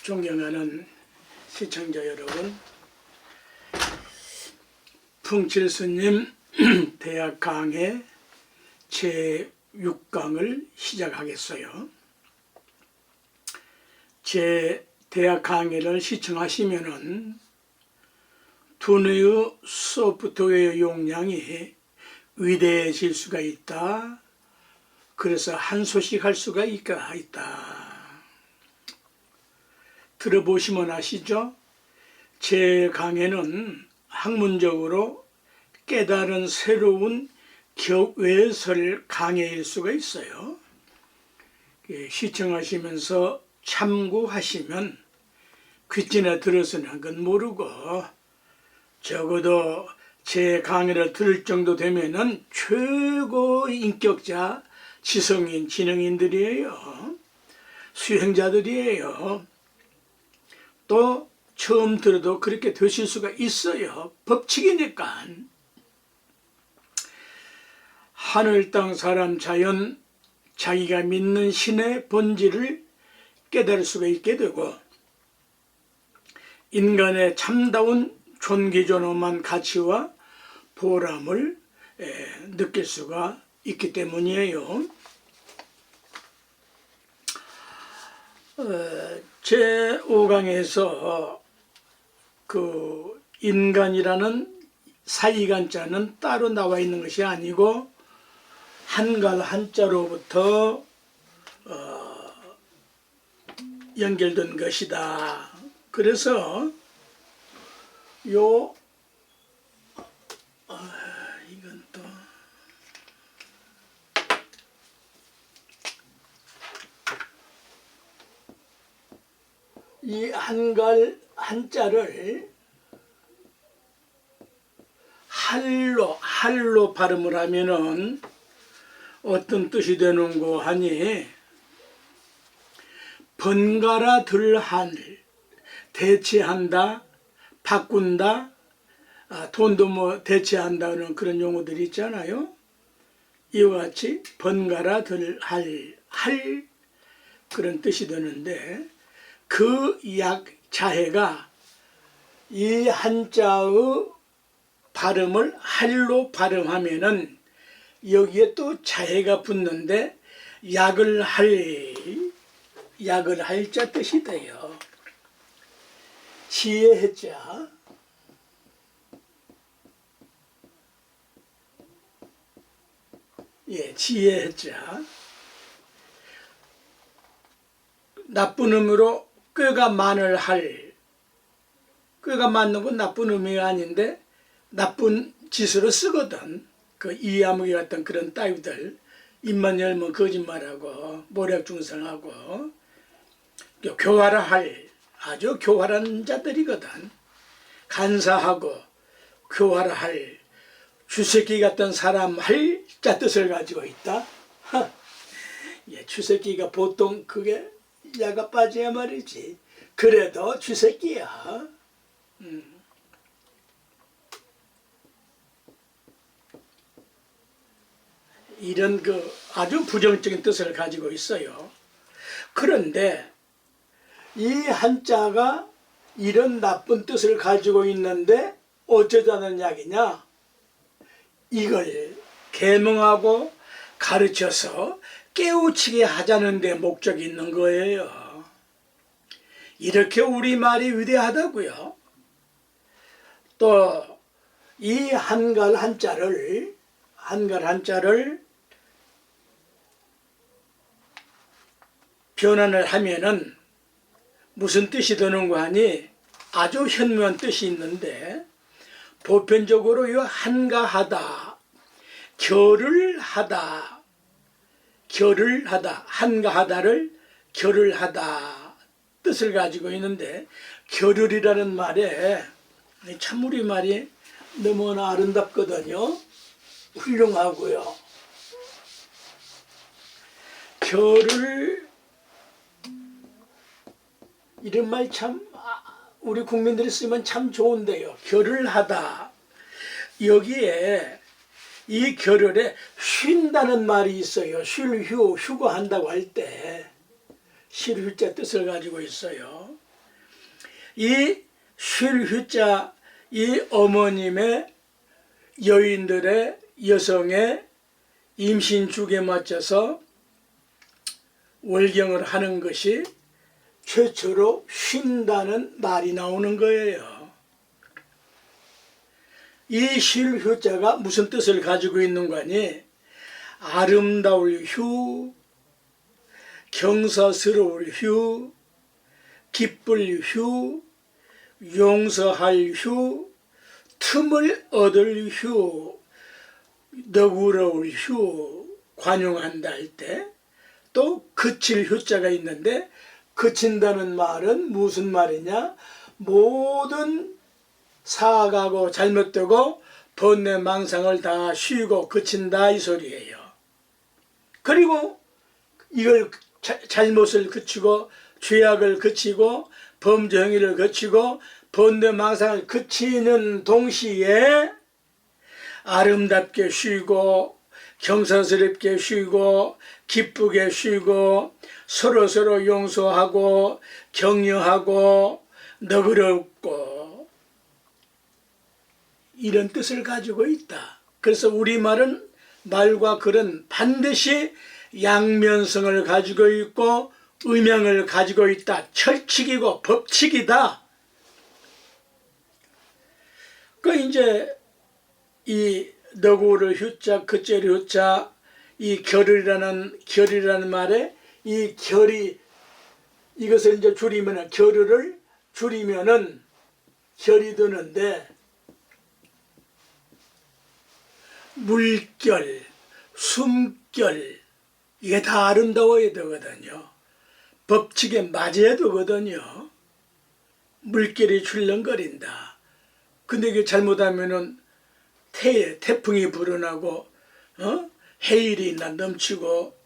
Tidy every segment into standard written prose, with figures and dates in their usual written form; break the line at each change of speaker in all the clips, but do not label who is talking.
존경하는 시청자 여러분, 풍칠스님 대학 강의 제6강을 시작하겠어요. 제 대학 강의를 시청하시면은 두뇌의 소프트웨어 용량이 위대해질 수가 있다. 그래서 한 소식 할 수가 있다. 들어보시면 아시죠? 제 강의는 학문적으로 깨달은 새로운 격외설 강의일 수가 있어요. 시청하시면서 참고하시면 귀찌나 들어서는 한 건 모르고 적어도 제 강의를 들을 정도 되면은 최고 인격자 지성인 지능인들이에요. 수행자들이에요. 또 처음 들어도 그렇게 되실 수가 있어요. 법칙이니까. 하늘 땅 사람 자연 자기가 믿는 신의 본질을 깨달을 수가 있게 되고 인간의 참다운 존귀존엄한 가치와 보람을 느낄 수가 있기 때문이에요. 제5강에서 그 인간이라는 사이간자는 따로 나와 있는 것이 아니고 한갈 한자로부터 연결된 것이다. 그래서 이건 또 이 한갈 한자를 할로 발음을 하면은 어떤 뜻이 되는고 하니 번갈아 들할 대체한다, 바꾼다, 돈도 뭐 대체한다는 그런 용어들이 있잖아요. 이와 같이 번갈아 들할 그런 뜻이 되는데 그 자해가 이 한자의 발음을 할로 발음하면은 여기에 또 자해가 붙는데 약을 할자 뜻이 돼요. 지혜자 지혜자 나쁜 의미로 꾀가 많을 꾀가 많는 건 나쁜 의미가 아닌데 나쁜 짓으로 쓰거든. 그 이암흑이 같은 그런 따위들 입만 열면 거짓말하고 모략중상하고 교활하 아주 교활한 자들이거든. 간사하고 교활하 주새끼 같은 사람 자 뜻을 가지고 있다. 주새끼가 보통 그게 야가 빠져야 말이지. 그래도 주새끼야. 이런 그 아주 부정적인 뜻을 가지고 있어요. 그런데 이 한자가 이런 나쁜 뜻을 가지고 있는데 어쩌자는 이야기냐? 이걸 계명하고 가르쳐서 깨우치게 하자는 데 목적이 있는 거예요. 이렇게 우리말이 위대하다고요. 또 이 한갈 한자를 변환을 하면은 무슨 뜻이 되는고 하니 아주 현무한 뜻이 있는데 보편적으로 이 한가하다, 결을 하다, 한가하다를 결을 하다 뜻을 가지고 있는데 결을이라는 말에 참 우리말이 너무나 아름답거든요. 훌륭하고요. 결을 이런 말 참 우리 국민들이 쓰면 참 좋은데요. 결을 하다. 여기에 이 결을에 쉰다는 말이 있어요. 휴거한다고 할 때 쉴 휴자 뜻을 가지고 있어요. 이 쉴휴자 이 어머님의 여인들의 여성의 임신축에 맞춰서 월경을 하는 것이 최초로 쉰다는 말이 나오는 거예요. 이 쉴휴자가 무슨 뜻을 가지고 있는 거니? 아름다울 휴, 경사스러울 휴, 기쁠 휴, 용서할 휴, 틈을 얻을 휴, 너그러울 휴, 관용한다 할 때 또 그칠 휴자가 있는데, 그친다는 말은 무슨 말이냐? 모든 사악하고 잘못되고 번뇌 망상을 다 쉬고 그친다 이 소리예요. 그리고 이걸 잘못을 그치고 죄악을 그치고 범죄 행위를 그치고 번뇌 망상을 그치는 동시에 아름답게 쉬고 경사스럽게 쉬고 기쁘게 쉬고 서로서로 용서하고 격려하고 너그럽고 이런 뜻을 가지고 있다. 그래서 우리말은 말과 글은 반드시 양면성을 가지고 있고 음양을 가지고 있다. 철칙이고 법칙이다. 그 이제 이 너구를 휴자, 그째리 휴자, 이 결이라는 말에 이 결이 이것을 이제 줄이면은 결을 줄이면은 결이 드는데 물결, 숨결 이게 다 아름다워야 되거든요. 법칙에 맞아야 되거든요. 물결이 출렁거린다. 근데 이게 잘못하면은 태풍이 불어나고 해일이 넘치고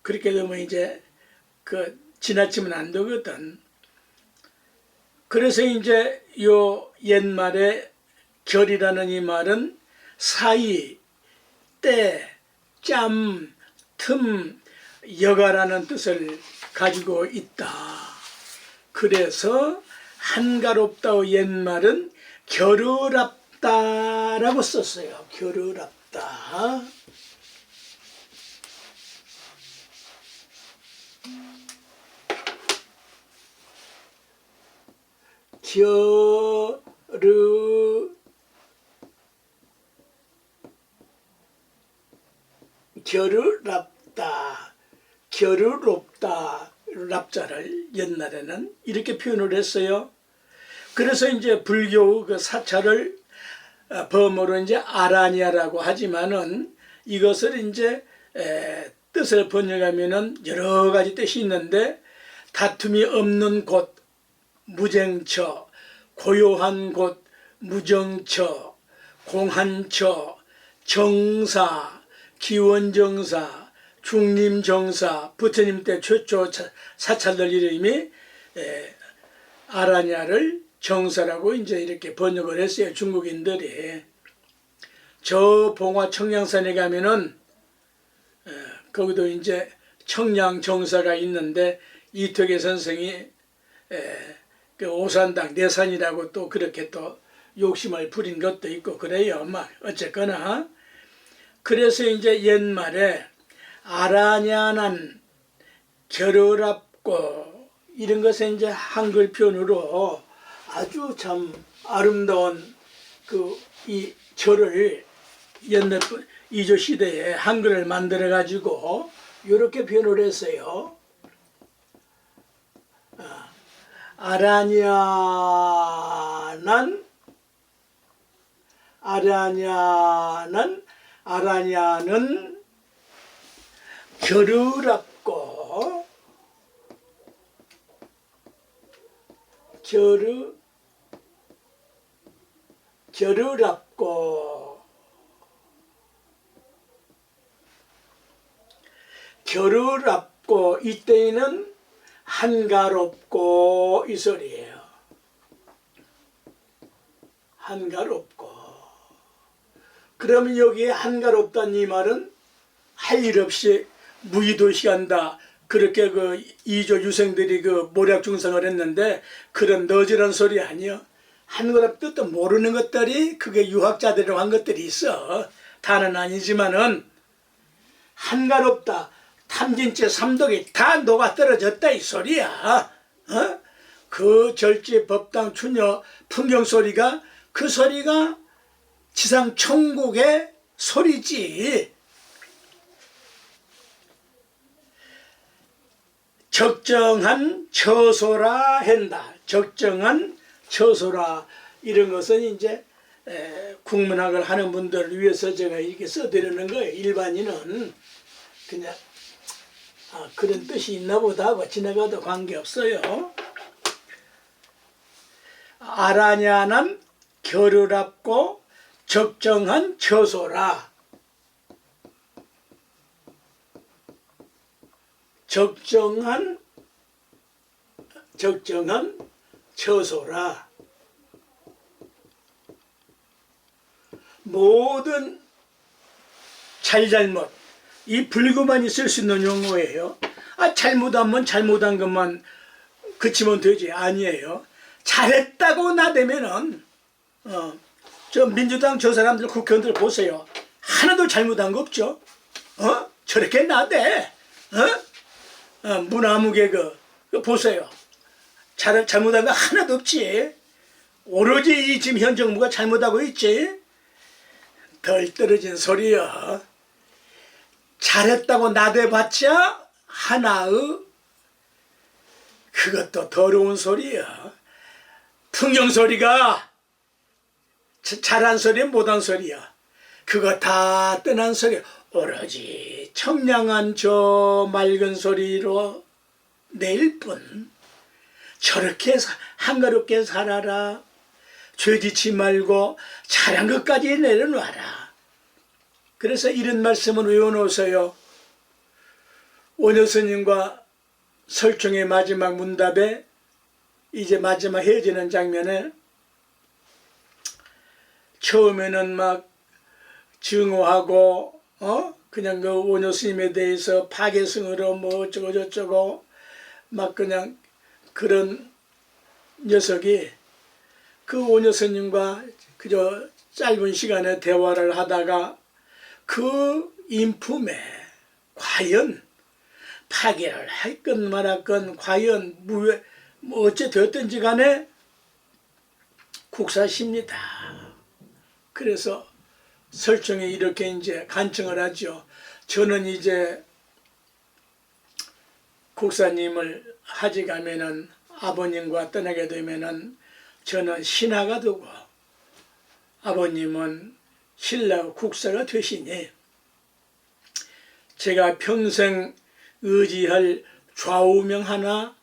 그렇게 되면 이제 지나치면 안 되거든. 그래서 이제 요 옛말에 결이라는 이 말은 사이, 때, 짬, 틈, 여가라는 뜻을 가지고 있다. 그래서 한가롭다의 옛말은 겨르랍다라고 썼어요. 겨르랍다. 겨르랍다, 겨르롭다, 랍자를 옛날에는 이렇게 표현을 했어요. 그래서 이제 불교의 그 사찰을 범어로 이제 아라니아라고 하지만은 이것을 이제 뜻을 번역하면은 여러 가지 뜻이 있는데 다툼이 없는 곳, 무쟁처, 고요한 곳, 무정처, 공한처, 정사, 기원정사, 중림정사, 부처님 때 최초 사찰들 이름이 아라냐를 정사라고 이제 이렇게 번역을 했어요. 중국인들이. 저 봉화 청량산에 가면은 거기도 이제 청량정사가 있는데 이택의 선생이 그 오산당 내산이라고 또 그렇게 또 욕심을 부린 것도 있고 그래요. 막 어쨌거나 그래서 이제 옛말에 아라냐난 겨르랍고 이런 것은 이제 한글 표현으로 아주 참 아름다운 이 절을 옛날 이조 시대에 한글을 만들어 가지고 이렇게 표현을 했어요. 아라냐는 겨르랍고 겨르랍고 이때에는 한가롭고 이 소리예요. 한가롭고. 그러면 여기에 한가롭다는 이 말은 할 일 없이 무의도시한다, 그렇게 그 이조 유생들이 그 모략 중생을 했는데 그런 너지런 소리 아니요. 한국어 뜻도 모르는 것들이 그게 유학자들이라고 한 것들이 있어. 다는 아니지만은 한가롭다. 탐진죄 삼독이 다 녹아 떨어졌다 이 소리야. 어? 그 절제 법당 추녀 풍경 소리가 그 소리가 지상 천국의 소리지. 적정한 처소라 한다. 적정한 처소라 이런 것은 이제 국문학을 하는 분들을 위해서 제가 이렇게 써드리는 거예요. 일반인은 그냥 그런 뜻이 있나 보다 하고 지나가도 관계없어요. 아라냐는 겨루랍고 적정한 처소라. 적정한 처소라. 모든 잘잘못 이 불구만 있을 수 있는 용어예요. 잘못하면 잘못한 것만 그치면 되지. 아니에요. 잘했다고 나대면은 저 민주당 저 사람들 국회의원들 보세요. 하나도 잘못한 거 없죠. 저렇게 나대. 무나무개 그 보세요. 잘못한 거 하나도 없지. 오로지 이 지금 현 정부가 잘못하고 있지. 덜 떨어진 소리야. 잘했다고 나대봤자 하나의 그것도 더러운 소리야. 풍경 소리가 잘한 소리 못한 소리야. 그거 다 떠난 소리야. 오로지 청량한 저 맑은 소리로 낼 뿐. 저렇게 한가롭게 살아라. 죄짓지 말고 잘한 것까지 내려놔라. 그래서 이런 말씀을 외워놓으세요. 오녀 스님과 설총의 마지막 문답에 이제 마지막 헤어지는 장면에 처음에는 막 증오하고 그냥 그 오녀 스님에 대해서 파괴성으로 뭐 어쩌고 저쩌고 막 그냥 그런 녀석이 그 오녀 스님과 그저 짧은 시간에 대화를 하다가 그 인품에 과연 파괴를 할건 말할건 과연 뭐 어째 되었든지 간에 국사십니다. 그래서 설정에 이렇게 이제 간청을 하죠. 저는 이제 국사님을 하지 가면은 아버님과 떠나게 되면은 저는 신하가 되고 아버님은 신라 국사가 되시니 제가 평생 의지할 좌우명 하나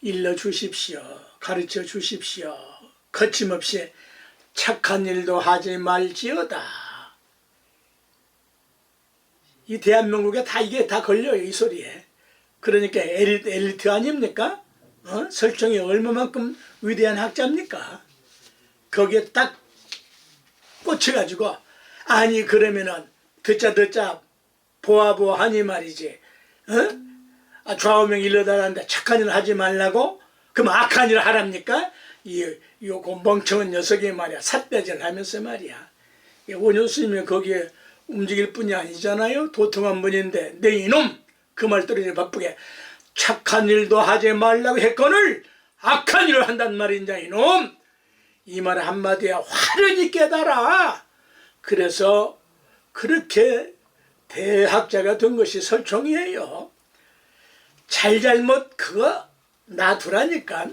일러주십시오. 가르쳐 주십시오. 거침없이 착한 일도 하지 말지어다. 이 대한민국에 다 이게 다 걸려요. 이 소리에. 그러니까 엘리트 아닙니까? 설정이 얼마만큼 위대한 학자입니까? 거기에 딱 꽂혀가지고 아니 그러면은 듣자 보아보아하니 말이지. 좌우명 일러달라는데 착한 일 하지 말라고? 그럼 악한 일 하랍니까? 요거 멍청한 녀석이 말이야. 삿대질 하면서 말이야. 오녀 스님이 거기에 움직일 뿐이 아니잖아요. 도통한 분인데 내 이놈! 그 말 떨어지니 바쁘게 착한 일도 하지 말라고 했거늘 악한 일을 한단 말인자 이놈! 이 말 한마디에 화려히 깨달아. 그래서 그렇게 대학자가 된 것이 설총이에요. 잘잘못 그거 놔두라니까.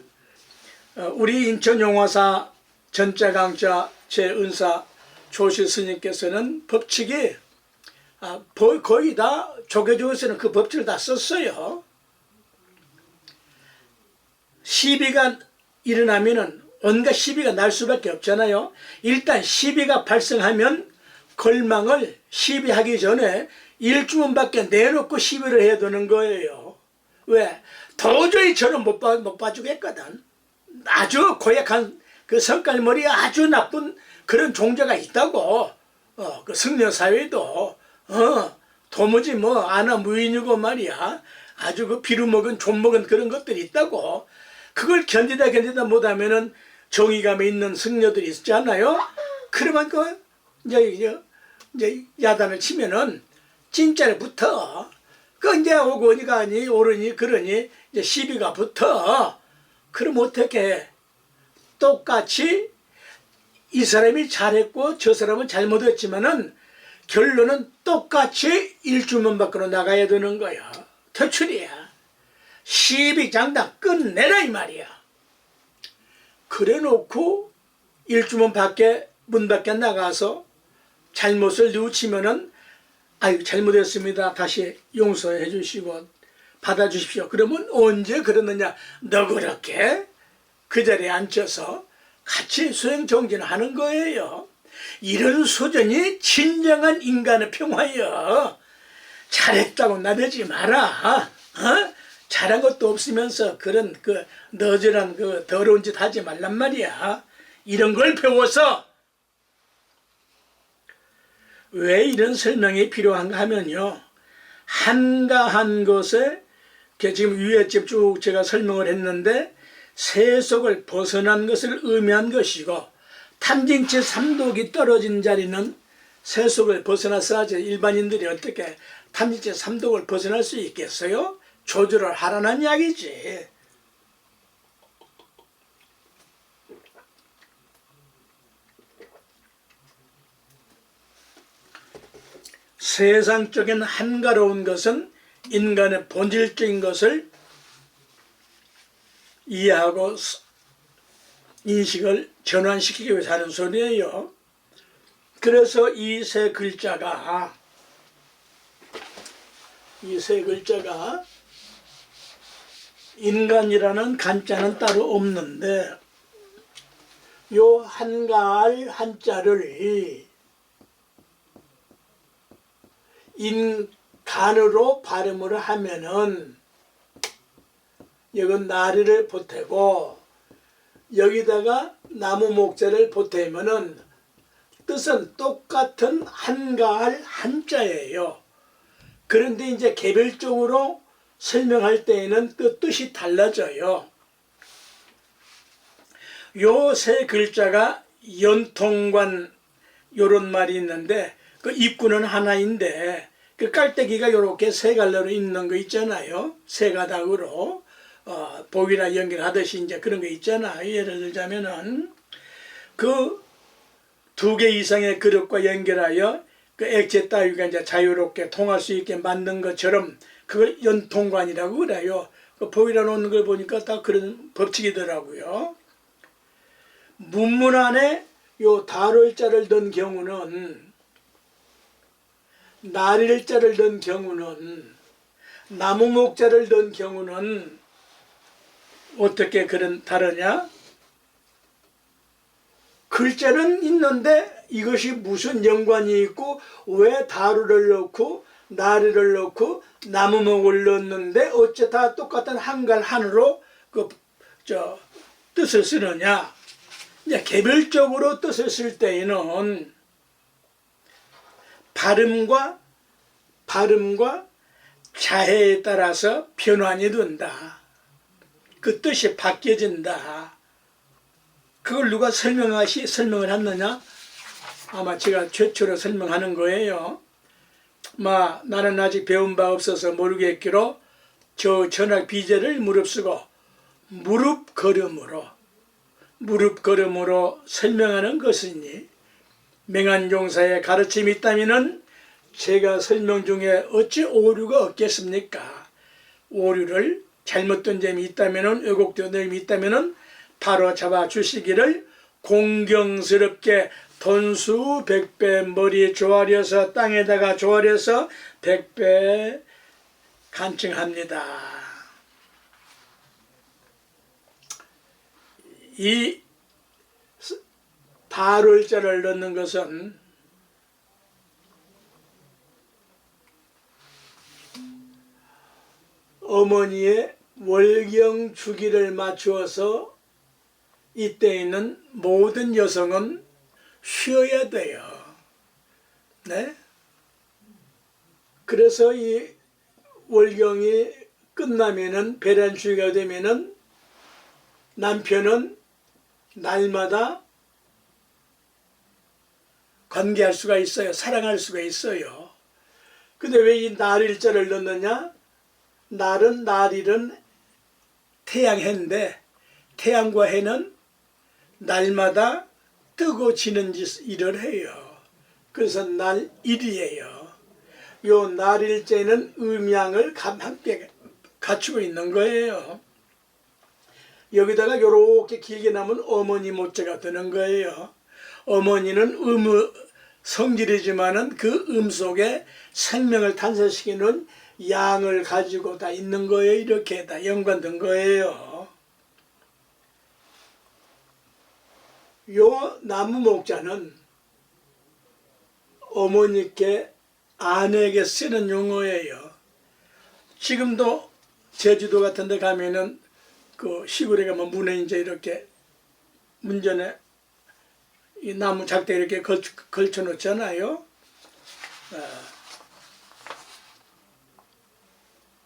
우리 인천용화사 전자강자 제은사 조실 스님께서는 법칙이 거의 다 조계조에서는 그 법칙을 다 썼어요. 시비가 일어나면은 온갖 시비가 날 수밖에 없잖아요. 일단 시비가 발생하면 걸망을 시비하기 전에 일주문밖에 내놓고 시비를 해야 되는 거예요. 왜? 도저히 저는 못 봐주겠거든. 아주 고약한 그 성깔머리 아주 나쁜 그런 종자가 있다고. 그 승려사회도 도무지 뭐 아나 무인이고 말이야. 아주 그 비루먹은 좀먹은 그런 것들이 있다고. 그걸 견디다 못하면은 정의감에 있는 승려들이 있지 않나요? 그러면 그 이제 야단을 치면은 진짜로 붙어. 그 이제 오거니 가니 오르니 그러니 이제 시비가 붙어. 그럼 어떻게 똑같이 이 사람이 잘했고 저 사람은 잘못했지만은 결론은 똑같이 일주문 밖으로 나가야 되는 거야. 퇴출이야. 시비 장단 끝내라 이 말이야. 그래 놓고 일주문 밖에 문 밖에 나가서 잘못을 뉘우치면은 아유 잘못했습니다. 다시 용서해 주시고 받아주십시오. 그러면 언제 그러느냐. 너그럽게 그 자리에 앉아서 같이 수행정진하는 거예요. 이런 수준이 진정한 인간의 평화예요. 잘했다고 나대지 마라. 잘한 것도 없으면서 그런 그 너저런 그 더러운 짓 하지 말란 말이야. 이런 걸 배워서 왜 이런 설명이 필요한가 하면요. 한가한 것에 지금 위에 쭉 제가 설명을 했는데 세속을 벗어난 것을 의미한 것이고 탐진치 삼독이 떨어진 자리는 세속을 벗어나서 일반인들이 어떻게 탐진치 삼독을 벗어날 수 있겠어요? 조절을 하라는 이야기지. 세상적인 한가로운 것은 인간의 본질적인 것을 이해하고 인식을 전환시키기 위해서 하는 소리예요. 그래서 이 세 글자가 인간이라는 간자는 따로 없는데 요 한가할 한자를 인간으로 발음을 하면은 여기 나리를 보태고 여기다가 나무 목자를 보태면은 뜻은 똑같은 한가할 한자예요. 그런데 이제 개별적으로 설명할 때에는 그 뜻이 달라져요. 요 세 글자가 연통관 요런 말이 있는데 그 입구는 하나인데 그 깔때기가 요렇게 세 갈래로 있는 거 있잖아요. 세 가닥으로 복이나 연결하듯이 이제 그런 거 있잖아요. 예를 들자면은 그 2개 이상의 그릇과 연결하여 그 액체 따위가 이제 자유롭게 통할 수 있게 만든 것처럼 그걸 연통관이라고 그래요. 그 보이라 놓는 걸 보니까 다 그런 법칙이더라고요. 문문 안에 요 다룰자를 넣은 경우는 나릴자를 넣은 경우는 나무목자를 넣은 경우는 어떻게 그런 다르냐? 글자는 있는데 이것이 무슨 연관이 있고 왜 다루를 넣고 나리를 넣고 나무목을 넣었는데 어째 다 똑같은 한갈 한으로 뜻을 쓰느냐? 이제 개별적으로 뜻을 쓸 때에는 발음과 자해에 따라서 변환이 된다. 그 뜻이 바뀌어진다. 그걸 누가 설명을 했느냐? 아마 제가 최초로 설명하는 거예요. 나는 아직 배운 바 없어서 모르겠기로 저 전학 비제를 무릅쓰고 무릎 걸음으로 설명하는 것이니 맹한종사의 가르침이 있다면은 제가 설명 중에 어찌 오류가 없겠습니까? 오류를 잘못된 점이 있다면은 왜곡된 점이 있다면은 바로 잡아 주시기를 공경스럽게 돈수 100배 머리에 조아려서 땅에다가 조아려서 100배 간증합니다. 이 다룰자를 넣는 것은 어머니의 월경 주기를 맞추어서 이때에는 모든 여성은 쉬어야 돼요. 네? 그래서 이 월경이 끝나면은 배란주의가 되면은 남편은 날마다 관계할 수가 있어요. 사랑할 수가 있어요. 근데 왜 이 날일자를 넣느냐? 날은 날일은 태양 해인데 태양과 해는 날마다 뜨고 지는 일을 해요. 그래서 날일이에요. 요 날일제는 음양을 함께 갖추고 있는 거예요. 여기다가 요렇게 길게 남은 어머니 모자가 드는 거예요. 어머니는 성질이지만은 그 속에 생명을 탄생시키는 양을 가지고 다 있는 거예요. 이렇게 다 연관된 거예요. 요 나무 목자는 어머니께 아내에게 쓰는 용어예요. 지금도 제주도 같은 데 가면은 그 시골에 가면 문에 이제 이렇게 문전에 이 나무 작대 이렇게 걸쳐 놓잖아요.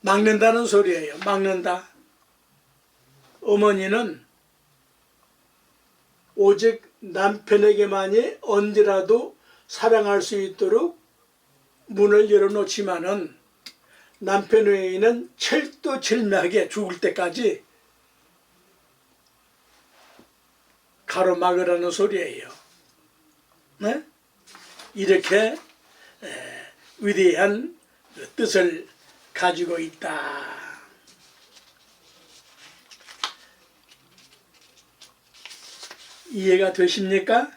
막는다는 소리예요. 막는다. 어머니는 오직 남편에게만이 언제라도 사랑할 수 있도록 문을 열어놓지만은 남편 외에는 철두철미하게 죽을 때까지 가로막으라는 소리예요. 네? 이렇게 위대한 뜻을 가지고 있다. 이해가 되십니까?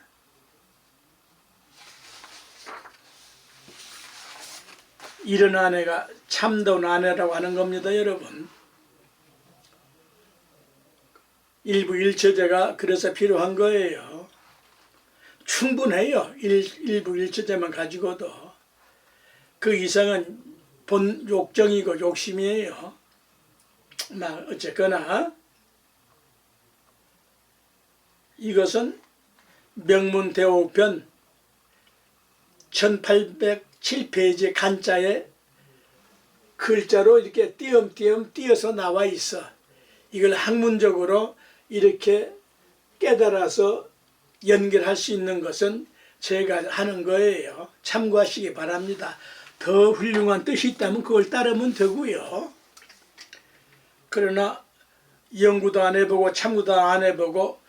이런 아내가 참다운 아내라고 하는 겁니다, 여러분. 일부 일처제가 그래서 필요한 거예요. 충분해요. 일부 일처제만 가지고도. 그 이상은 본 욕정이고 욕심이에요. 어쨌거나 이것은 명문대오편 1807페이지 간자에 글자로 이렇게 띄엄띄엄 띄어서 나와 있어. 이걸 학문적으로 이렇게 깨달아서 연결할 수 있는 것은 제가 하는 거예요. 참고하시기 바랍니다. 더 훌륭한 뜻이 있다면 그걸 따르면 되고요. 그러나 연구도 안 해보고 참고도 안 해보고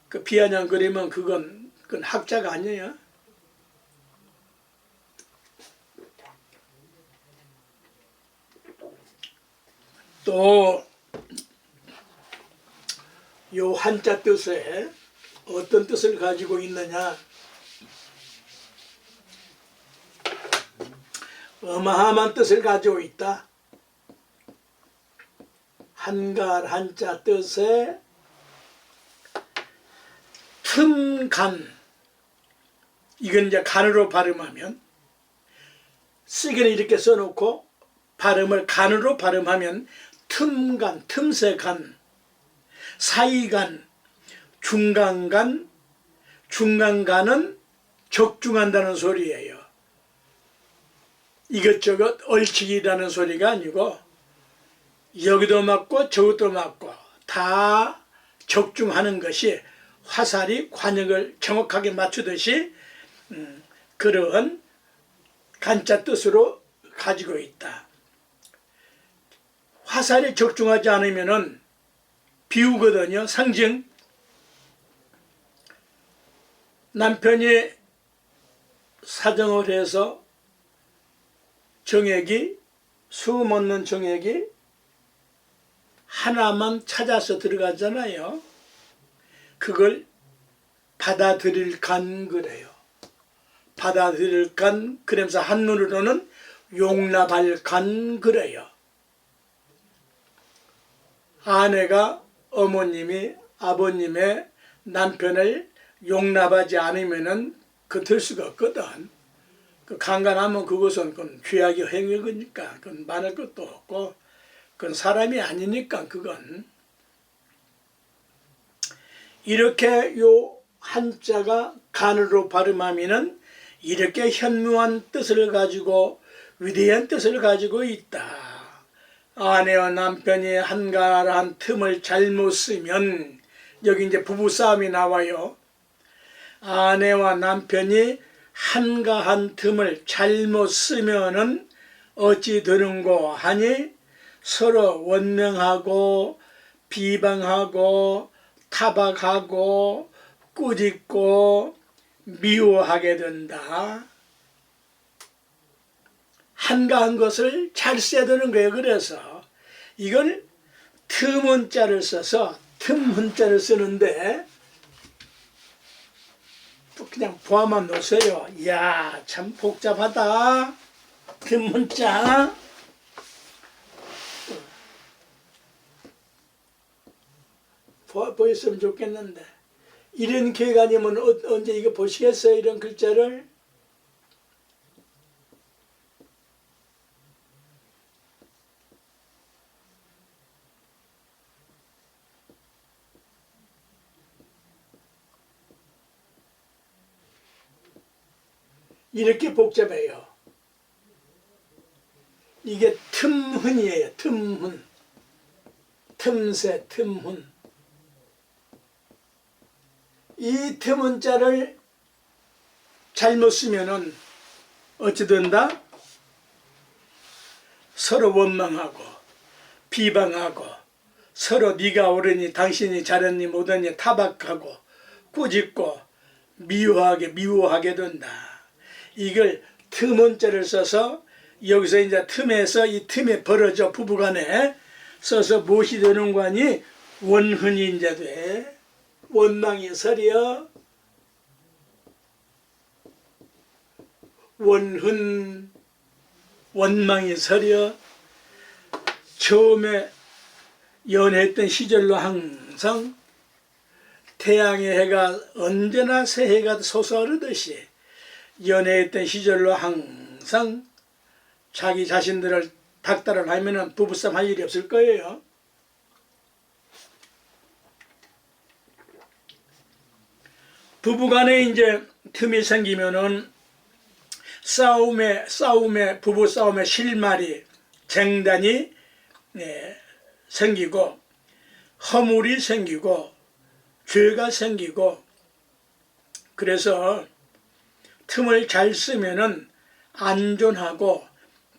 그 비아냥 그리면 그건 학자가 아니에요. 또 요 한자 뜻에 어떤 뜻을 가지고 있느냐? 어마어마한 뜻을 가지고 있다. 한갈 한자 뜻에 틈간, 이건 이제 간으로 발음하면, 쓰기는 이렇게 써놓고 발음을 간으로 발음하면 틈간, 틈새간, 사이간, 중간간, 중간간은 적중한다는 소리예요. 이것저것 얽히기라는 소리가 아니고 여기도 맞고 저것도 맞고 다 적중하는 것이 화살이 관역을 정확하게 맞추듯이 그러한 간자 뜻으로 가지고 있다. 화살이 적중하지 않으면은 비우거든요. 상징. 남편이 사정을 해서 정액이, 수음 없는 정액이 하나만 찾아서 들어가잖아요. 그걸 받아들일 간 그래요. 받아들일 간, 그러면서 한문으로는 용납할 간 그래요. 아내가, 어머님이 아버님의 남편을 용납하지 않으면은 그 될 수가 없거든. 그 강간하면 그것은 죄악의 행위니까 그건 말할 것도 없고 그건 사람이 아니니까 그건. 이렇게 요 한자가 간으로 발음하면은 이렇게 현무한 뜻을 가지고 위대한 뜻을 가지고 있다. 아내와 남편이 한가한 틈을 잘못 쓰면, 여기 이제 부부싸움이 나와요. 아내와 남편이 한가한 틈을 잘못 쓰면은 어찌 되는고 하니 서로 원명하고 비방하고 타박하고 꾸짖고 미워하게 된다. 한가한 것을 잘 써야 되는 거예요. 그래서 이걸 틈문자를 써서 틈문자를 쓰는데 그냥 보아만 놓으세요. 이야, 참 복잡하다. 틈문자. 보였으면 좋겠는데, 이런 기회가 아니면 언제 이거 보시겠어요? 이런 글자를. 이렇게 복잡해요. 이게 틈훈이에요. 틈훈. 틈새, 틈훈. 이 틈문자를 잘못 쓰면은 어찌 된다? 서로 원망하고 비방하고 서로 네가 옳으니 당신이 잘했니 못했니 타박하고 꾸짖고 미워하게 된다. 이걸 틈문자를 써서 여기서 이제 틈에서 이 틈에 벌어져 부부간에 써서 무엇이 되는 거니? 원훈이 이제 돼. 원망이 서려. 원훈. 원망이 서려. 처음에 연애했던 시절로 항상 태양의 해가 언제나 새해가 솟아오르듯이 연애했던 시절로 항상 자기 자신들을 닥달을 하면 부부싸움 할 일이 없을 거예요. 부부간에 이제 틈이 생기면은 부부싸움의 실마리, 쟁단이 생기고 허물이 생기고 죄가 생기고, 그래서 틈을 잘 쓰면은 안전하고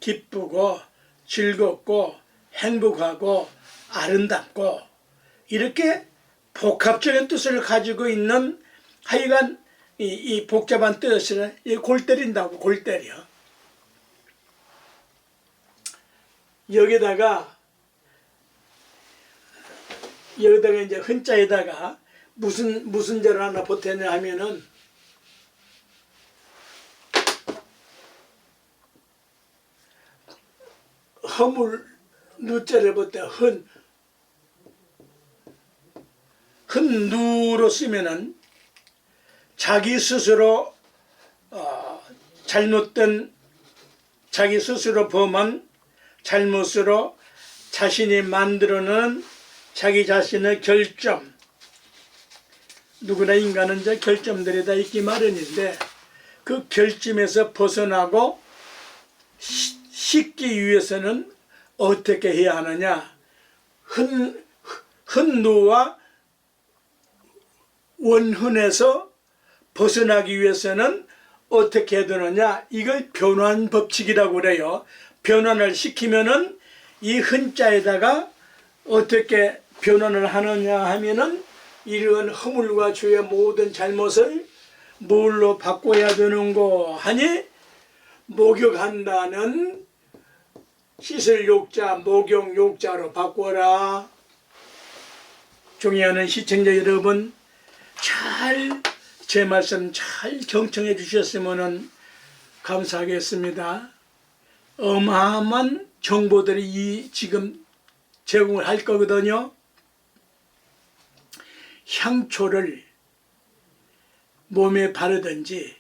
기쁘고 즐겁고 행복하고 아름답고 이렇게 복합적인 뜻을 가지고 있는, 하여간 이 복잡한 뜻을 골 때린다고. 골 때려. 여기다가 이제 흔자에다가 무슨 자를 하나 보태냐 하면은 허물 누자를 보태. 흔누로 쓰면은 자기 스스로 잘못된, 자기 스스로 범한 잘못으로 자신이 만들어낸 자기 자신의 결점, 누구나 인간은 이제 결점들이 다 있기 마련인데 그 결점에서 벗어나고 씻기 위해서는 어떻게 해야 하느냐? 흔누와 원훈에서 벗어나기 위해서는 어떻게 해야 되느냐? 이걸 변환 법칙이라고 그래요. 변환을 시키면은 이 흔자에다가 어떻게 변환을 하느냐 하면은 이러한 허물과 죄의 모든 잘못을 뭘로 바꿔야 되는고 하니, 목욕한다는 씻을 욕자, 목욕 욕자로 바꿔라. 존경하는 시청자 여러분, 제 말씀 잘 경청해 주셨으면 감사하겠습니다. 어마어마한 정보들이 지금 제공을 할 거거든요. 향초를 몸에 바르든지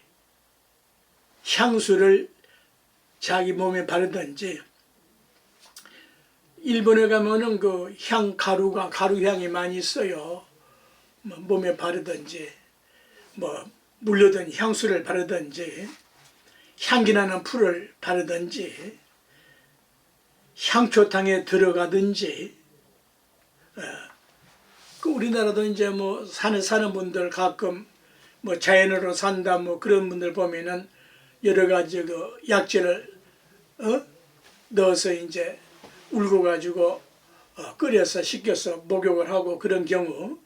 향수를 자기 몸에 바르든지, 일본에 가면은 그 가루향이 많이 있어요. 몸에 바르든지 물려든 향수를 바르든지 향기나는 풀을 바르든지 향초탕에 들어가든지, 그 우리나라도 이제 뭐 산에 사는 분들 가끔 뭐 자연으로 산다 뭐 그런 분들 보면은 여러 가지 그 약재를 넣어서 이제 울고 가지고 끓여서 식혀서 목욕을 하고 그런 경우,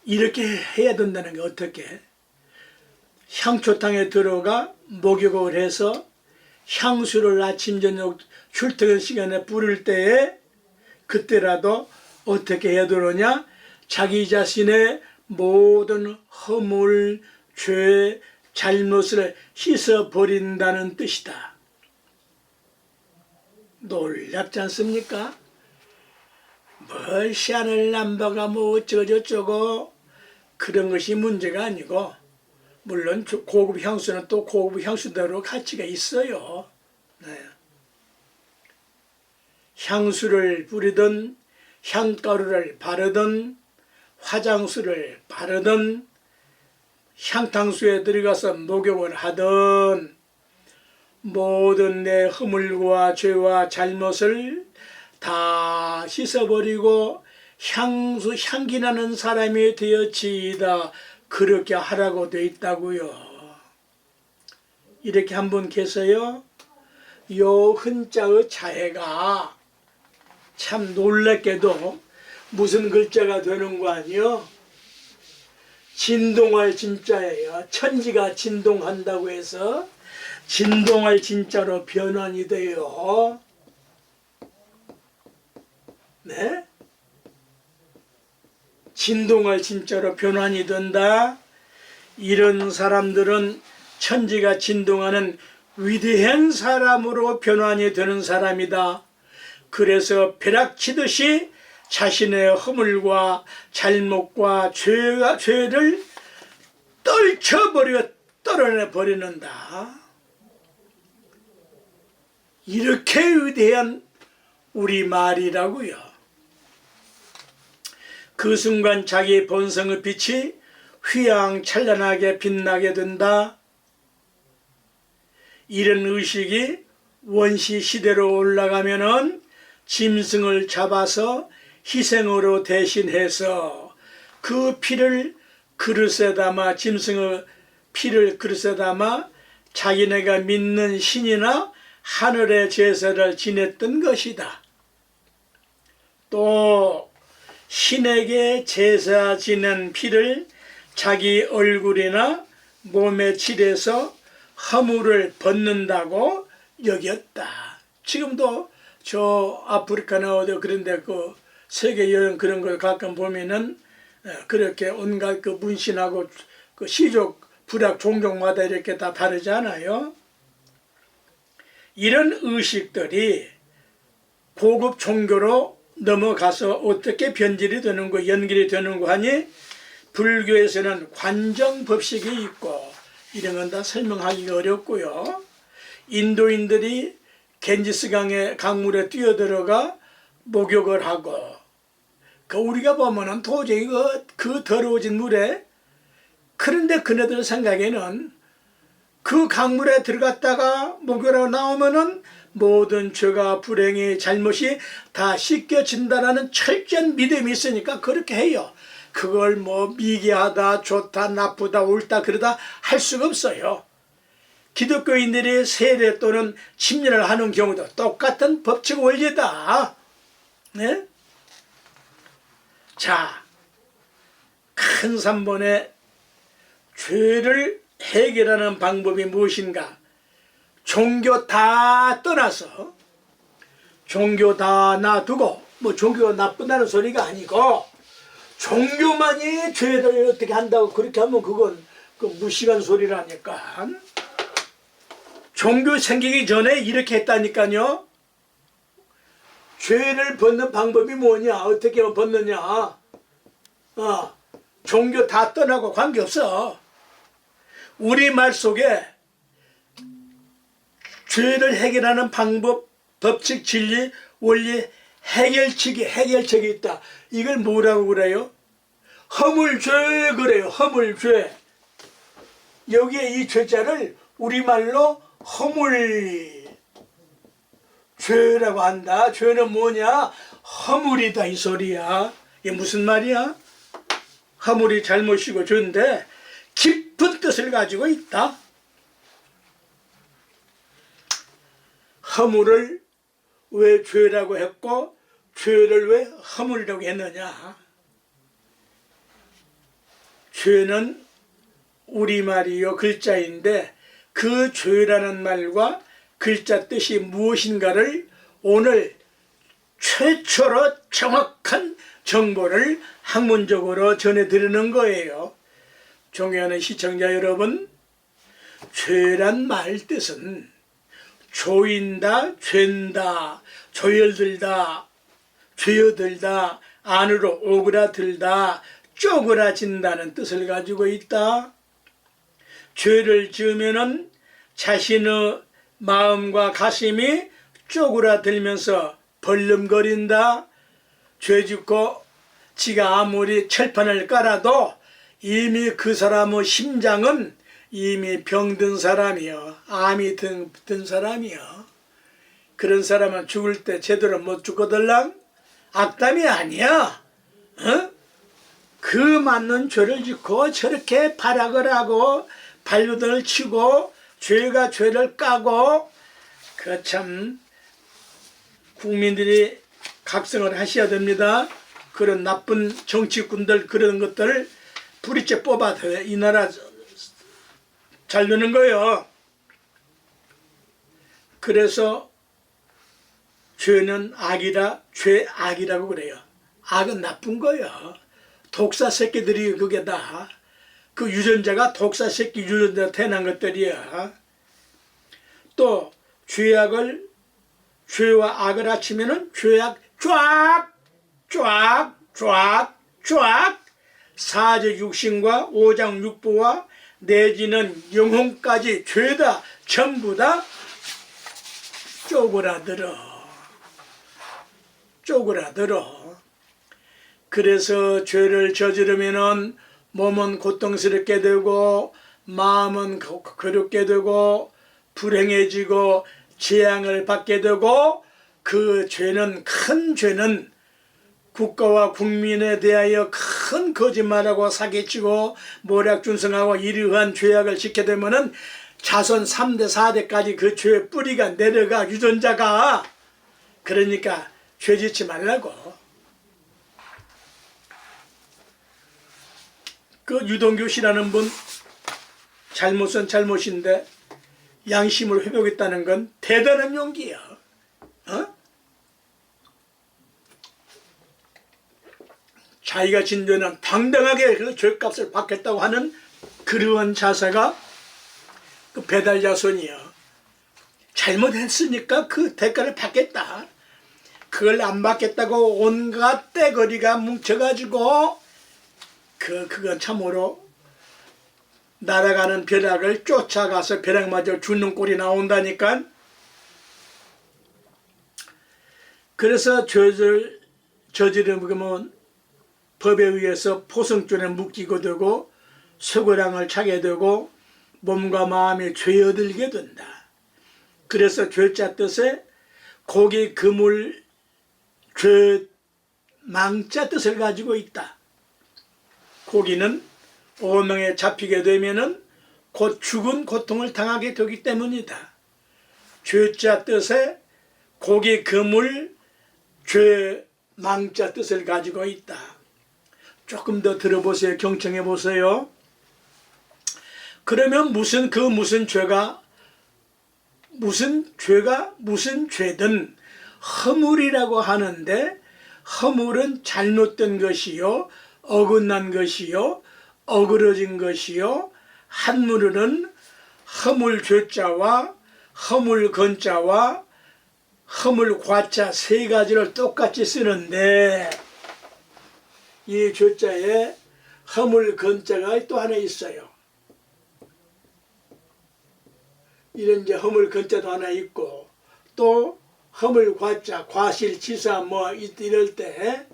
이렇게 해야 된다는 게 어떻게? 향초탕에 들어가 목욕을 해서 향수를 아침 저녁 출퇴근 시간에 뿌릴 때에 그때라도 어떻게 해야 되느냐? 자기 자신의 모든 허물, 죄, 잘못을 씻어버린다는 뜻이다. 놀랍지 않습니까? 뭘 샤넬 남바가 뭐 어쩌고저쩌고 그런 것이 문제가 아니고, 물론 고급 향수는 또 고급 향수대로 가치가 있어요. 네. 향수를 뿌리든 향가루를 바르든 화장수를 바르든 향탕수에 들어가서 목욕을 하든 모든 내 허물과 죄와 잘못을 다 씻어버리고 향기 나는 사람이 되어지이다. 그렇게 하라고 돼 있다고요. 이렇게 한 분 계세요. 요 흔자의 자해가 참 놀랍게도 무슨 글자가 되는 거 아니요? 진동할 진자예요. 천지가 진동한다고 해서 진동할 진자로 변환이 돼요. 네? 진동할 진짜로 변환이 된다. 이런 사람들은 천지가 진동하는 위대한 사람으로 변환이 되는 사람이다. 그래서 벼락치듯이 자신의 허물과 잘못과 죄를 떨어내버리는다. 이렇게 위대한 우리 말이라고요. 그 순간 자기 본성의 빛이 휘황찬란하게 빛나게 된다. 이런 의식이 원시 시대로 올라가면은 짐승을 잡아서 희생으로 대신해서 그 피를 그릇에 담아, 짐승의 피를 그릇에 담아 자기네가 믿는 신이나 하늘의 제사를 지냈던 것이다. 또 신에게 제사 지낸 피를 자기 얼굴이나 몸에 칠해서 허물을 벗는다고 여겼다. 지금도 저 아프리카나 어디 그런데 그 세계 여행 그런 걸 가끔 보면은 그렇게 온갖 그 문신하고 그 시족 부락 종족마다 이렇게 다 다르잖아요. 이런 의식들이 고급 종교로 넘어가서 어떻게 변질이 되는 거, 연결이 되는 거 하니, 불교에서는 관정법식이 있고 이런 건 다 설명하기가 어렵고요. 인도인들이 겐지스강의 강물에 뛰어들어가 목욕을 하고, 그 우리가 보면은 도저히 그 더러워진 물에, 그런데 그네들 생각에는 그 강물에 들어갔다가 목욕하고 나오면은 모든 죄가 불행이 잘못이 다 씻겨진다라는 철저한 믿음이 있으니까 그렇게 해요. 그걸 뭐 미개하다, 좋다, 나쁘다, 옳다 그러다 할 수가 없어요. 기독교인들이 세례 또는 침례를 하는 경우도 똑같은 법칙 원리다. 네? 자, 큰 산본의 죄를 해결하는 방법이 무엇인가? 종교 다 떠나서, 종교 다 놔두고, 뭐 종교가 나쁘다는 소리가 아니고, 종교만이 죄를 어떻게 한다고 그렇게 하면 그건 그 무식한 소리라니까. 종교 생기기 전에 이렇게 했다니까요. 죄를 벗는 방법이 뭐냐, 어떻게 하면 벗느냐. 종교 다 떠나고 관계없어. 우리말 속에 죄를 해결하는 방법, 법칙, 진리, 원리, 해결책이 있다. 이걸 뭐라고 그래요? 허물죄 그래요. 허물죄. 여기에 이 죄자를 우리말로 허물, 죄라고 한다. 죄는 뭐냐? 허물이다 이 소리야. 이게 무슨 말이야? 허물이 잘못이고 죄인데 깊은 뜻을 가지고 있다. 허물을 왜 죄라고 했고 죄를 왜 허물이라고 했느냐? 죄는 우리말이요 글자인데 그 죄라는 말과 글자 뜻이 무엇인가를 오늘 최초로 정확한 정보를 학문적으로 전해드리는 거예요. 존경하는 시청자 여러분, 죄란 말 뜻은 조인다, 죄다, 조여들다, 죄어들다, 안으로 오그라들다, 쪼그라진다는 뜻을 가지고 있다. 죄를 지으면은 자신의 마음과 가슴이 쪼그라들면서 벌름거린다. 죄 짓고 지가 아무리 철판을 깔아도 이미 그 사람의 심장은 이미 병든 사람이요, 암이 든 사람이요. 그런 사람은 죽을 때 제대로 못 죽거들랑 악담이 아니야. 어? 그 맞는 죄를 짓고 저렇게 발악을 하고 발버둥을 치고 죄가 죄를 까고 그 참 국민들이 각성을 하셔야 됩니다. 그런 나쁜 정치꾼들 그런 것들을 뿌리째 뽑아서 이 나라 잘 되는 거예요. 그래서 죄는 악이라 죄악이라고 그래요. 악은 나쁜 거예요. 독사 새끼들이 그게 다. 그 유전자가 독사 새끼 유전자 태어난 것들이야. 또 죄와 악을 합치면은 죄악 쫙 사제 육신과 오장 육부와 내지는 영혼까지 죄다 전부 다 쪼그라들어. 그래서 죄를 저지르면은 몸은 고통스럽게 되고 마음은 괴롭게 되고 불행해지고 재앙을 받게 되고 그 죄는 큰 죄는 국가와 국민에 대하여 큰 거짓말하고 사기치고 모략준성하고 이러한 죄악을 짓게 되면은 자손 3대 4대까지 그 죄의 뿌리가 내려가 유전자가. 그러니까 죄 짓지 말라고. 그 유동규 씨라는 분 잘못은 잘못인데 양심을 회복했다는 건 대단한 용기야. 어? 자기가 진 죄는 당당하게 그 죄값을 받겠다고 하는 그러한 자세가 그 배달 자손이야. 잘못했으니까 그 대가를 받겠다. 그걸 안 받겠다고 온갖 떼거리가 뭉쳐가지고 그건 참으로 날아가는 벼락을 쫓아가서 벼락마저 죽는 꼴이 나온다니까. 그래서 죄를 저지르면 법에 의해서 포성줄에 묶이게 되고 쇠고랑을 차게 되고 몸과 마음이 죄어들게 된다. 그래서 죄자 뜻에 고기 그물 죄 망자 뜻을 가지고 있다. 고기는 오명에 잡히게 되면은 곧 죽은 고통을 당하게 되기 때문이다. 죄자 뜻에 고기 그물 죄 망자 뜻을 가지고 있다. 조금 더 들어보세요. 경청해 보세요. 그러면 무슨 죄든 허물이라고 하는데 허물은 잘못된 것이요, 어긋난 것이요, 어그러진 것이요. 한문으로는 허물 죄자와 허물 건자와 허물 과자 세 가지를 똑같이 쓰는데 이 죄자에 허물 건자가 또 하나 있어요. 이런 이제 허물 건자도 하나 있고 또 허물 과자, 과실, 치사 뭐 이럴 때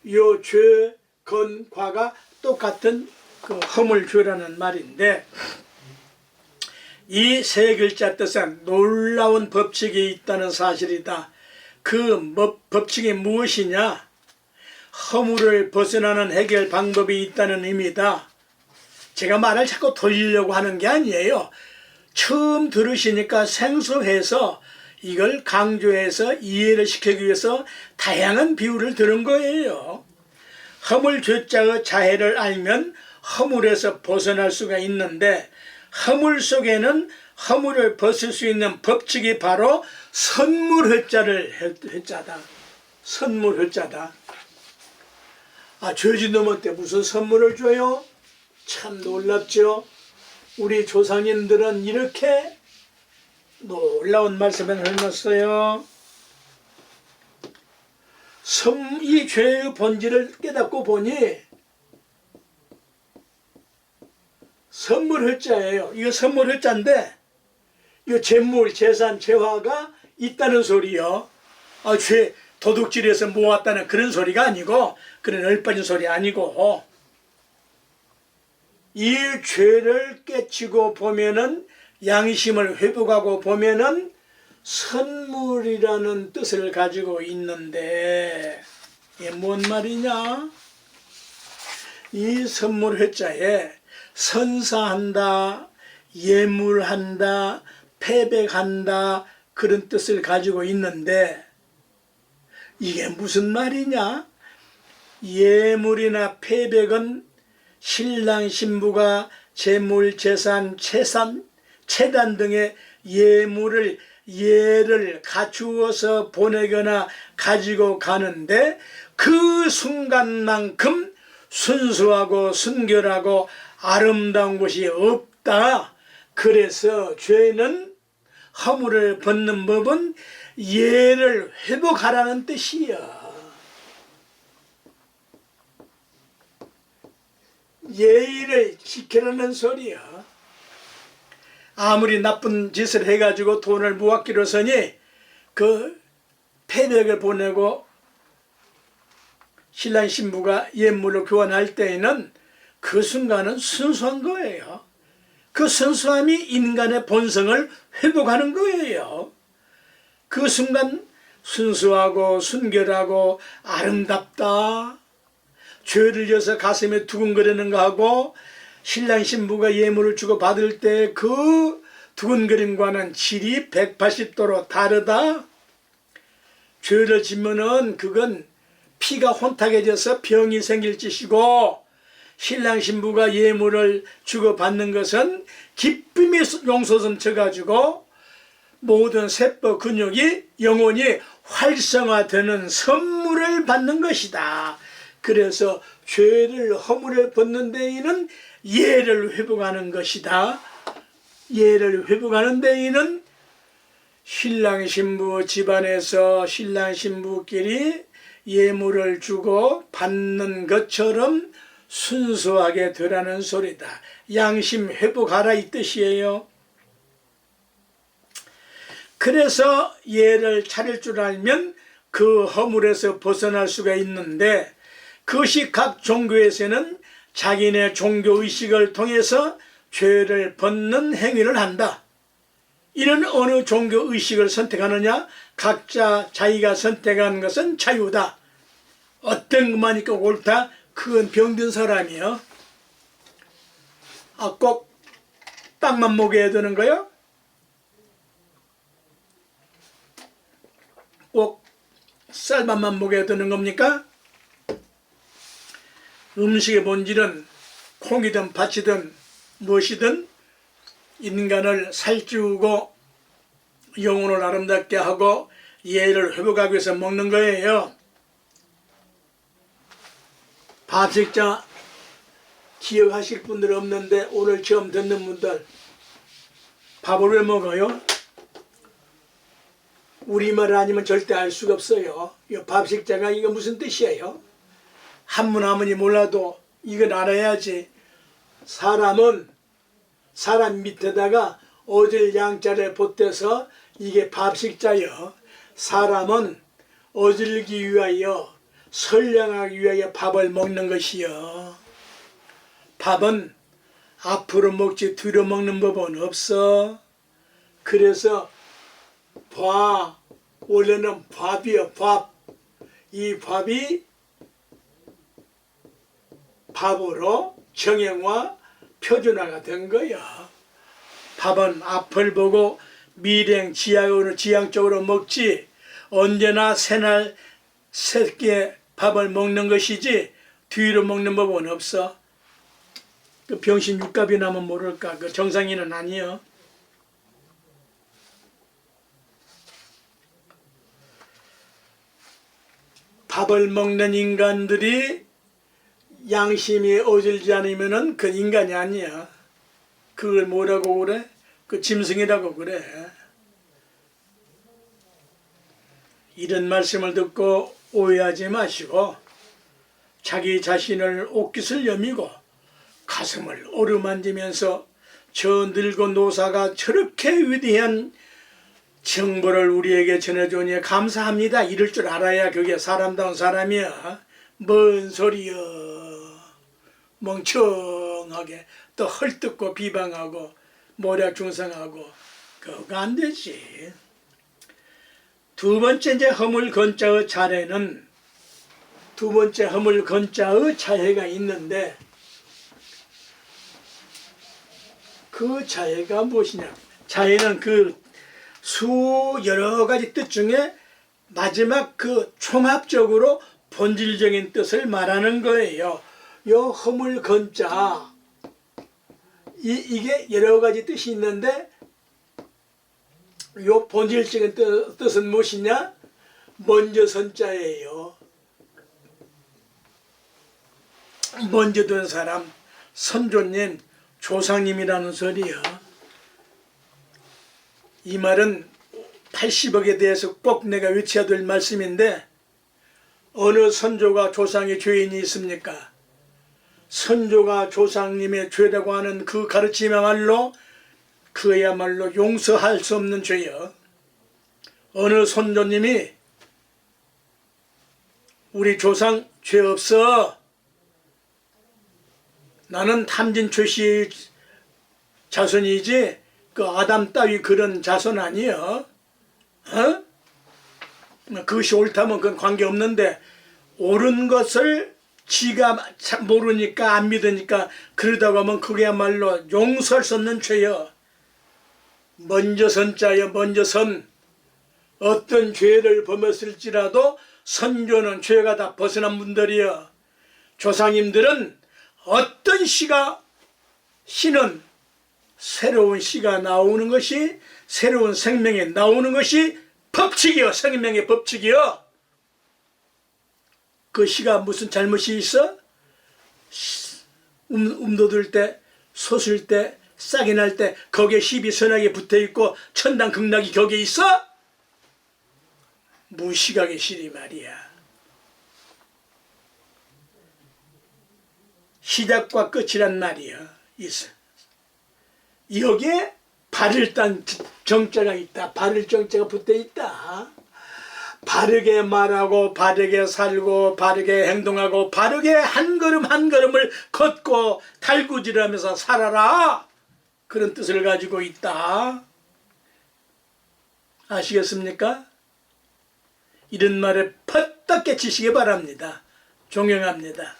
요 죄, 건, 과가 똑같은 그 허물죄라는 말인데 이 세 글자 뜻은 놀라운 법칙이 있다는 사실이다. 그 법칙이 무엇이냐? 허물을 벗어나는 해결 방법이 있다는 의미다. 제가 말을 자꾸 돌리려고 하는 게 아니에요. 처음 들으시니까 생소해서 이걸 강조해서 이해를 시키기 위해서 다양한 비유를 들은 거예요. 허물 죄자의 자해를 알면 허물에서 벗어날 수가 있는데, 허물 속에는 허물을 벗을 수 있는 법칙이 바로 선물회자를 회자다. 선물회자다. 죄진 놈한테 무슨 선물을 줘요? 참 놀랍죠. 우리 조상님들은 이렇게 놀라운 말씀을 해놨어요. 이 죄의 본질을 깨닫고 보니 선물회자예요. 이거 선물회자인데, 이거 재물, 재산, 재화가 있다는 소리요. 죄 도둑질해서 모았다는 그런 소리가 아니고, 그런 얼빠진 소리 아니고, 이 죄를 깨치고 보면은, 양심을 회복하고 보면은 선물이라는 뜻을 가지고 있는데, 이게 뭔 말이냐? 이 선물회자에 선사한다, 예물한다, 패백한다, 그런 뜻을 가지고 있는데, 이게 무슨 말이냐? 예물이나 패백은 신랑 신부가 재물, 재산, 채단 등의 예를 갖추어서 보내거나 가지고 가는데, 그 순간만큼 순수하고 순결하고 아름다운 것이 없다. 그래서 죄는, 허물을 벗는 법은 예를 회복하라는 뜻이야. 예의를 지키라는 소리야. 아무리 나쁜 짓을 해가지고 돈을 모았기로서니 그 패백을 보내고 신랑 신부가 예물로 교환할 때에는 그 순간은 순수한 거예요. 그 순수함이 인간의 본성을 회복하는 거예요. 그 순간 순수하고 순결하고 아름답다. 죄를 져서 가슴에 두근거리는 거하고, 신랑 신부가 예물을 주고 받을 때 그 두근거림과는 질이 180도로 다르다. 죄를 지면은 그건 피가 혼탁해져서 병이 생길 짓이고, 신랑 신부가 예물을 주고 받는 것은 기쁨이 용솟음 쳐가지고 모든 세포 근육이 영혼이 활성화되는 선물을 받는 것이다. 그래서 죄를, 허물을 벗는 데에는 예를 회복하는 것이다. 예를 회복하는 데에는 신랑 신부 집안에서 신랑 신부끼리 예물을 주고 받는 것처럼 순수하게 되라는 소리다. 양심 회복하라 이 뜻이에요. 그래서 예를 차릴 줄 알면 그 허물에서 벗어날 수가 있는데, 그것이 각 종교에서는 자기네 종교의식을 통해서 죄를 벗는 행위를 한다. 이는 어느 종교의식을 선택하느냐? 각자 자기가 선택한 것은 자유다. 어떤 것만이니까 옳다? 그건 병든 사람이요. 꼭 빵만 먹여야 되는 거요? 꼭 쌀밥만 먹여야 되는 겁니까? 음식의 본질은 콩이든 밭이든 무엇이든 인간을 살찌우고 영혼을 아름답게 하고 예를 회복하기 위해서 먹는 거예요. 밥식자 기억하실 분들 없는데 오늘 처음 듣는 분들, 밥을 왜 먹어요? 우리말 아니면 절대 알 수가 없어요. 이 밥식자가 이거 무슨 뜻이에요? 한문 아무리 몰라도 이건 알아야지. 사람은 사람 밑에다가 어질 양자를 보태서 이게 밥식자여. 사람은 어질기 위하여, 선량하기 위하여 밥을 먹는 것이여. 밥은 앞으로 먹지 뒤로 먹는 법은 없어. 그래서 원래는 밥이요, 밥. 이 밥이 밥으로 정형화, 표준화가 된 거야. 밥은 앞을 보고 지향적으로 먹지, 언제나 새날 새끼 밥을 먹는 것이지 뒤로 먹는 법은 없어. 그 병신 육갑이 나면 모를까. 그 정상인은 아니요. 밥을 먹는 인간들이 양심이 어질지 않으면은 그 인간이 아니야. 그걸 뭐라고 그래? 그 짐승이라고 그래. 이런 말씀을 듣고 오해하지 마시고 자기 자신을 옷깃을 여미고 가슴을 어루만지면서 저 늙은 노사가 저렇게 위대한 정보를 우리에게 전해주니 감사합니다. 이럴 줄 알아야 그게 사람다운 사람이야. 뭔 소리여. 멍청하게 또 헐뜯고 비방하고 모략중상하고 그거 안 되지. 두 번째 이제 허물건자의 차례는 두 번째 허물건자의 차례가 있는데 그 차례가 무엇이냐. 차례는 그 여러 가지 뜻 중에 마지막 그 총합적으로 본질적인 뜻을 말하는 거예요. 요 허물건자 이게 여러 가지 뜻이 있는데 요 본질적인 뜻은 무엇이냐? 먼저 선자예요. 먼저 된 사람, 선조님, 조상님이라는 소리요. 이 말은 80억에 대해서 꼭 내가 외쳐야 될 말씀인데 어느 선조가 조상의 죄인이 있습니까? 선조가 조상님의 죄라고 하는 그 가르침이야말로 그야말로 용서할 수 없는 죄요. 어느 선조님이 우리 조상 죄 없어. 나는 탐진 최씨 자손이지 그 아담 따위 그런 자손 아니여. 그것이 옳다면 그건 관계없는데 옳은 것을 지가 모르니까 안 믿으니까 그러다가 하면 그게야말로 용서할 수 없는 죄여. 먼저 선자여, 먼저 선. 어떤 죄를 범했을지라도 선조는 죄가 다 벗어난 분들이여. 조상님들은 어떤 씨는 새로운 씨가 나오는 것이, 새로운 생명이 나오는 것이 법칙이요. 생명의 법칙이요. 그 씨가 무슨 잘못이 있어? 돋을 때, 솟을 때, 싹이 날 때 거기에 씨비 선하게 붙어있고 천당 극락이 거기에 있어? 무시각의 씨리 말이야. 시작과 끝이란 말이야. 있어. 여기에 바를 딴 정자가 있다. 바를 정자가 붙어있다. 바르게 말하고 바르게 살고 바르게 행동하고 바르게 한 걸음 한 걸음을 걷고 달구질하면서 살아라. 그런 뜻을 가지고 있다. 아시겠습니까? 이런 말에 퍼떡 깨치시기 바랍니다. 존경합니다.